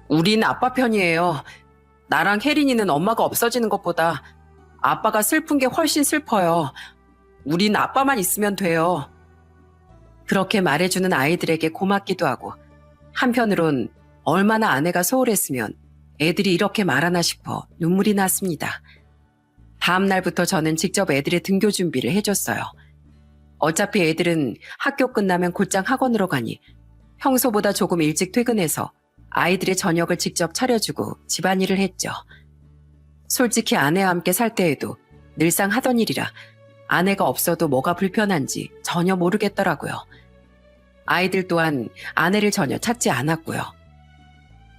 Speaker 1: 우린 아빠 편이에요. 나랑 혜린이는 엄마가 없어지는 것보다 아빠가 슬픈 게 훨씬 슬퍼요. 우린 아빠만 있으면 돼요. 그렇게 말해주는 아이들에게 고맙기도 하고 한편으론 얼마나 아내가 소홀했으면 애들이 이렇게 말하나 싶어 눈물이 났습니다. 다음 날부터 저는 직접 애들의 등교 준비를 해줬어요. 어차피 애들은 학교 끝나면 곧장 학원으로 가니 평소보다 조금 일찍 퇴근해서 아이들의 저녁을 직접 차려주고 집안일을 했죠. 솔직히 아내와 함께 살 때에도 늘상 하던 일이라 아내가 없어도 뭐가 불편한지 전혀 모르겠더라고요. 아이들 또한 아내를 전혀 찾지 않았고요.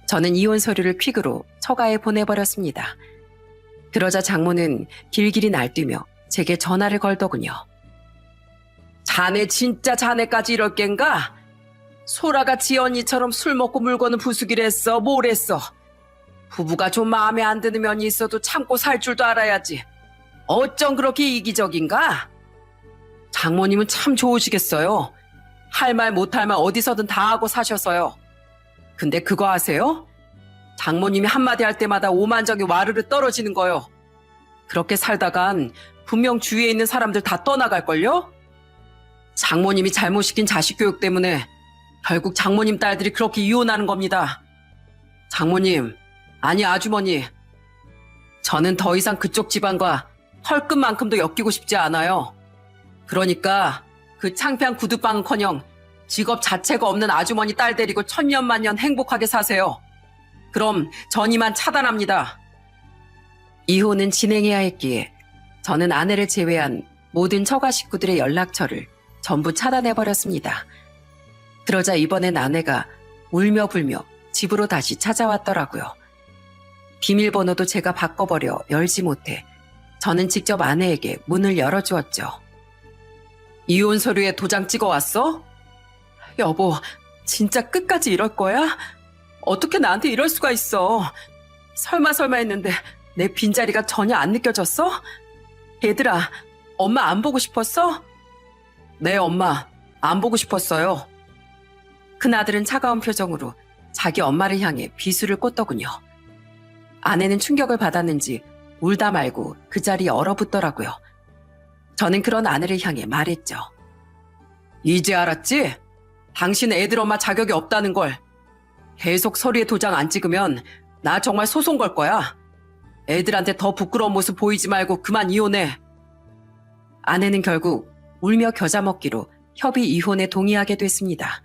Speaker 1: 저는 이혼 서류를 퀵으로 처가에 보내버렸습니다. 그러자 장모는 길길이 날뛰며 제게 전화를 걸더군요. 자네 진짜 자네까지 이럴 겐가? 소라가 지 언니처럼 술 먹고 물건은 부수기를 했어. 뭘 했어? 부부가 좀 마음에 안 드는 면이 있어도 참고 살 줄도 알아야지. 어쩜 그렇게 이기적인가? 장모님은 참 좋으시겠어요. 할 말 못할 말 어디서든 다 하고 사셔서요. 근데 그거 아세요? 장모님이 한마디 할 때마다 오만정이 와르르 떨어지는 거요. 그렇게 살다간 분명 주위에 있는 사람들 다 떠나갈걸요? 장모님이 잘못시킨 자식 교육 때문에 결국 장모님 딸들이 그렇게 이혼하는 겁니다. 장모님, 아니 아주머니, 저는 더 이상 그쪽 집안과 털끝만큼도 엮이고 싶지 않아요. 그러니까 그 창피한 구두방은커녕 직업 자체가 없는 아주머니 딸 데리고 천년만년 행복하게 사세요. 그럼 전 이만 차단합니다. 이혼은 진행해야 했기에 저는 아내를 제외한 모든 처가 식구들의 연락처를 전부 차단해버렸습니다. 그러자 이번엔 아내가 울며 불며 집으로 다시 찾아왔더라고요. 비밀번호도 제가 바꿔버려 열지 못해 저는 직접 아내에게 문을 열어주었죠. 이혼 서류에 도장 찍어왔어? 여보, 진짜 끝까지 이럴 거야? 어떻게 나한테 이럴 수가 있어? 설마 했는데 내 빈자리가 전혀 안 느껴졌어? 얘들아, 엄마 안 보고 싶었어? 네, 엄마, 안 보고 싶었어요. 큰아들은 차가운 표정으로 자기 엄마를 향해 비수를 꽂더군요. 아내는 충격을 받았는지 울다 말고 그 자리에 얼어붙더라고요. 저는 그런 아내를 향해 말했죠. 이제 알았지? 당신 애들 엄마 자격이 없다는 걸. 계속 서류에 도장 안 찍으면 나 정말 소송 걸 거야. 애들한테 더 부끄러운 모습 보이지 말고 그만 이혼해. 아내는 결국 울며 겨자 먹기로 협의 이혼에 동의하게 됐습니다.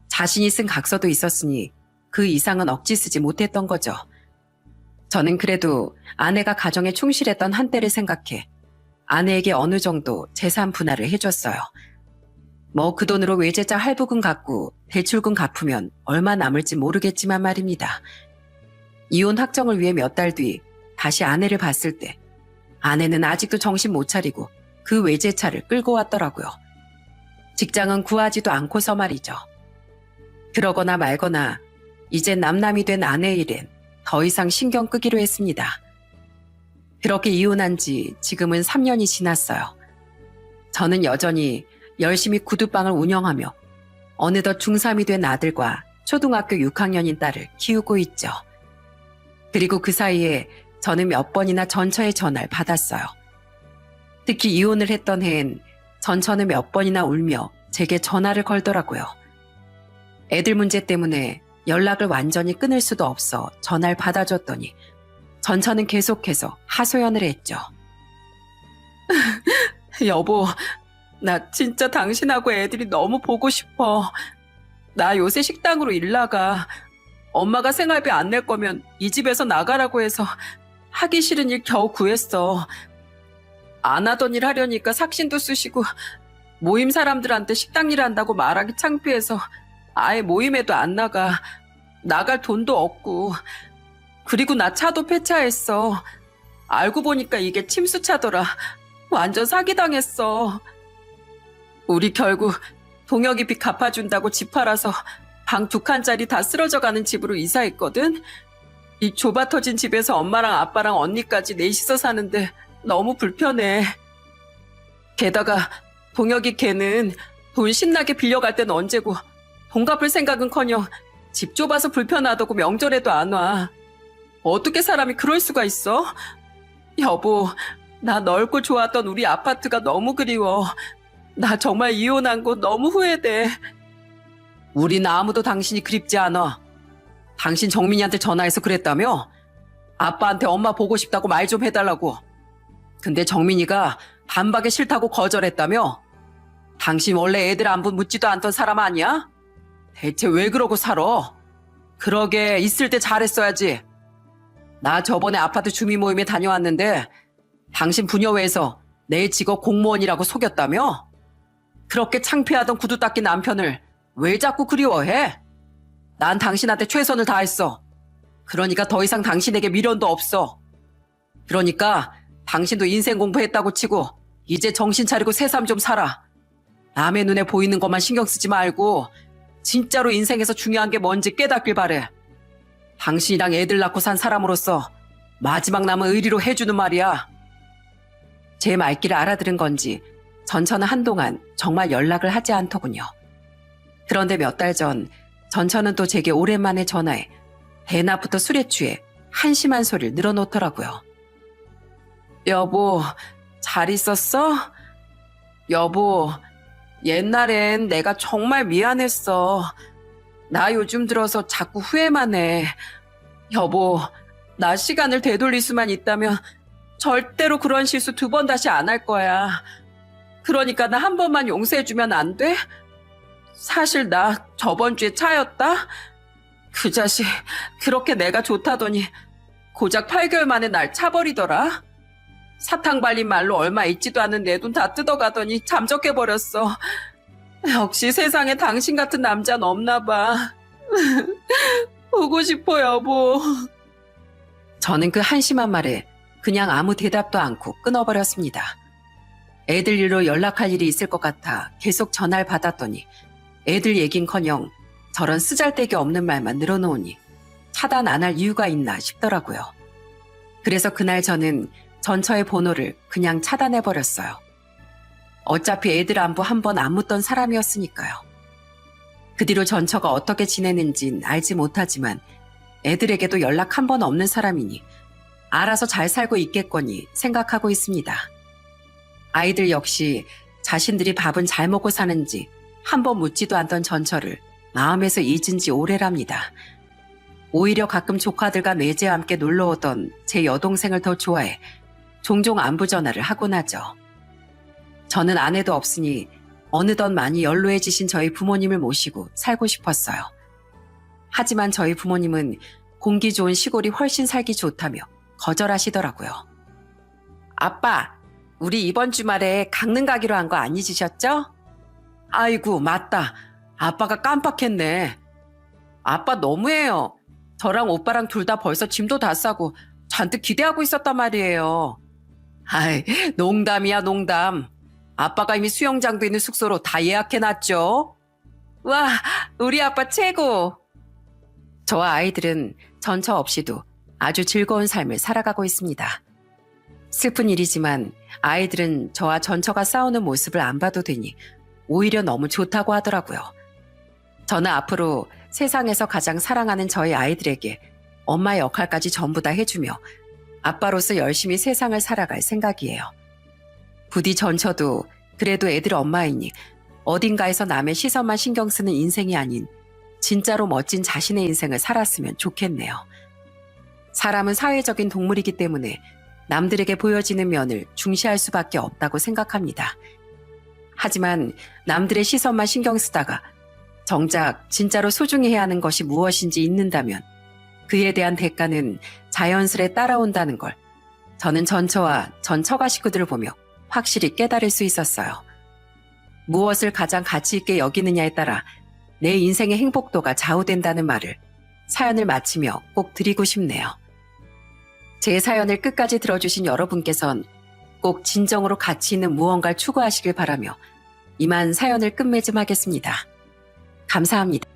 Speaker 1: 자신이 쓴 각서도 있었으니 그 이상은 억지 쓰지 못했던 거죠. 저는 그래도 아내가 가정에 충실했던 한때를 생각해 아내에게 어느 정도 재산 분할을 해줬어요. 뭐 그 돈으로 외제차 할부금 갚고 대출금 갚으면 얼마 남을지 모르겠지만 말입니다. 이혼 확정을 위해 몇 달 뒤 다시 아내를 봤을 때 아내는 아직도 정신 못 차리고 그 외제차를 끌고 왔더라고요. 직장은 구하지도 않고서 말이죠. 그러거나 말거나 이제 남남이 된 아내의 일엔 더 이상 신경 끄기로 했습니다. 그렇게 이혼한 지 지금은 3년이 지났어요. 저는 여전히 열심히 구두방을 운영하며 어느덧 중3이 된 아들과 초등학교 6학년인 딸을 키우고 있죠. 그리고 그 사이에 저는 몇 번이나 전처의 전화를 받았어요. 특히 이혼을 했던 해엔 전처는 몇 번이나 울며 제게 전화를 걸더라고요. 애들 문제 때문에 연락을 완전히 끊을 수도 없어 전화를 받아줬더니 전처는 계속해서 하소연을 했죠. 여보, 나 진짜 당신하고 애들이 너무 보고 싶어. 나 요새 식당으로 일 나가. 엄마가 생활비 안 낼 거면 이 집에서 나가라고 해서 하기 싫은 일 겨우 구했어. 안 하던 일 하려니까 삭신도 쓰시고 모임 사람들한테 식당 일 한다고 말하기 창피해서 아예 모임에도 안 나가. 나갈 돈도 없고. 그리고 나 차도 폐차했어. 알고 보니까 이게 침수차더라. 완전 사기당했어. 우리 결국 동혁이 빚 갚아준다고 집 팔아서 방 2칸짜리 다 쓰러져가는 집으로 이사했거든. 이 좁아 터진 집에서 엄마랑 아빠랑 언니까지 넷이서 사는데 너무 불편해. 게다가 동혁이 걔는 돈 신나게 빌려갈 땐 언제고 돈 갚을 생각은커녕 집 좁아서 불편하다고 명절에도 안 와. 어떻게 사람이 그럴 수가 있어? 여보, 나 넓고 좋았던 우리 아파트가 너무 그리워. 나 정말 이혼한 거 너무 후회돼. 우린 아무도 당신이 그립지 않아. 당신 정민이한테 전화해서 그랬다며? 아빠한테 엄마 보고 싶다고 말 좀 해달라고. 근데 정민이가 반박에 싫다고 거절했다며? 당신 원래 애들 안부 묻지도 않던 사람 아니야? 대체 왜 그러고 살아? 그러게 있을 때 잘했어야지. 나 저번에 아파트 주민 모임에 다녀왔는데 당신 부녀회에서 내 직업 공무원이라고 속였다며? 그렇게 창피하던 구두 닦기 남편을 왜 자꾸 그리워해? 난 당신한테 최선을 다했어. 그러니까 더 이상 당신에게 미련도 없어. 그러니까 당신도 인생 공부했다고 치고 이제 정신 차리고 새삼 좀 살아. 남의 눈에 보이는 것만 신경 쓰지 말고 진짜로 인생에서 중요한 게 뭔지 깨닫길 바래. 당신이랑 애들 낳고 산 사람으로서 마지막 남은 의리로 해주는 말이야. 제 말귀를 알아들은 건지 전처는 한동안 정말 연락을 하지 않더군요. 그런데 몇 달 전 전처는 또 제게 오랜만에 전화해 대낮부터 술에 취해 한심한 소리를 늘어놓더라고요. 여보, 잘 있었어? 여보, 옛날엔 내가 정말 미안했어. 나 요즘 들어서 자꾸 후회만 해. 여보, 나 시간을 되돌릴 수만 있다면 절대로 그런 실수 2번 다시 안 할 거야. 그러니까 나 한 번만 용서해주면 안 돼? 사실 나 저번 주에 차였다? 그 자식 그렇게 내가 좋다더니 고작 8개월 만에 날 차버리더라. 사탕 발린 말로 얼마 있지도 않은 내 돈 다 뜯어가더니 잠적해버렸어. 역시 세상에 당신 같은 남자는 없나 봐. 보고 싶어 여보. 저는 그 한심한 말에 그냥 아무 대답도 않고 끊어버렸습니다. 애들 일로 연락할 일이 있을 것 같아 계속 전화를 받았더니 애들 얘긴커녕 저런 쓰잘데기 없는 말만 늘어놓으니 차단 안 할 이유가 있나 싶더라고요. 그래서 그날 저는 전처의 번호를 그냥 차단해버렸어요. 어차피 애들 안부 한 번 안 묻던 사람이었으니까요. 그 뒤로 전처가 어떻게 지내는진 알지 못하지만 애들에게도 연락 한 번 없는 사람이니 알아서 잘 살고 있겠거니 생각하고 있습니다. 아이들 역시 자신들이 밥은 잘 먹고 사는지 한 번 묻지도 않던 전처를 마음에서 잊은 지 오래랍니다. 오히려 가끔 조카들과 매제 함께 놀러오던 제 여동생을 더 좋아해 종종 안부 전화를 하곤 하죠. 저는 아내도 없으니 어느덧 많이 연로해지신 저희 부모님을 모시고 살고 싶었어요. 하지만 저희 부모님은 공기 좋은 시골이 훨씬 살기 좋다며 거절하시더라고요. 아빠, 우리 이번 주말에 강릉 가기로 한 거 안 잊으셨죠? 아이고, 맞다. 아빠가 깜빡했네. 아빠 너무해요. 저랑 오빠랑 둘 다 벌써 짐도 다 싸고 잔뜩 기대하고 있었단 말이에요. 아이, 농담이야, 농담. 아빠가 이미 수영장도 있는 숙소로 다 예약해놨죠. 와, 우리 아빠 최고. 저와 아이들은 전처 없이도 아주 즐거운 삶을 살아가고 있습니다. 슬픈 일이지만 아이들은 저와 전처가 싸우는 모습을 안 봐도 되니 오히려 너무 좋다고 하더라고요. 저는 앞으로 세상에서 가장 사랑하는 저희 아이들에게 엄마의 역할까지 전부 다 해주며 아빠로서 열심히 세상을 살아갈 생각이에요. 부디 전처도 그래도 애들 엄마이니 어딘가에서 남의 시선만 신경 쓰는 인생이 아닌 진짜로 멋진 자신의 인생을 살았으면 좋겠네요. 사람은 사회적인 동물이기 때문에 남들에게 보여지는 면을 중시할 수밖에 없다고 생각합니다. 하지만 남들의 시선만 신경 쓰다가 정작 진짜로 소중히 해야 하는 것이 무엇인지 잊는다면 그에 대한 대가는 자연스레 따라온다는 걸 저는 전처와 전처가 식구들을 보며 확실히 깨달을 수 있었어요. 무엇을 가장 가치 있게 여기느냐에 따라 내 인생의 행복도가 좌우된다는 말을 사연을 마치며 꼭 드리고 싶네요. 제 사연을 끝까지 들어주신 여러분께선 꼭 진정으로 가치 있는 무언가를 추구하시길 바라며 이만 사연을 끝맺음하겠습니다. 감사합니다.